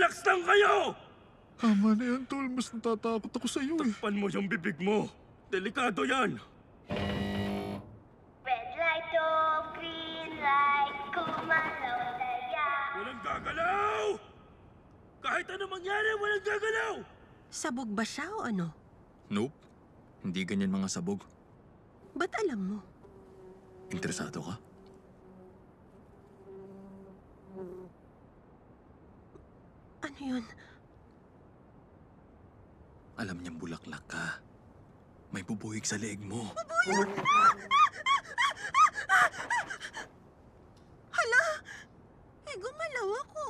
Relax lang kayo! Tama na yan, tol. Mas natatakot ako sa iyo eh. Takpan mo yung bibig mo. Delikado yan. Red light to green light, kumalaw saya. Walang gagalaw! Kahit ano mangyari, walang gagalaw! Sabog ba siya o ano? Nope. Hindi ganyan mga sabog. Ba't alam mo? Interesado ka? Ano yun? Alam niyang bulaklak ka. May bubuhig sa leeg mo. Hala! Eh, gumalaw ako.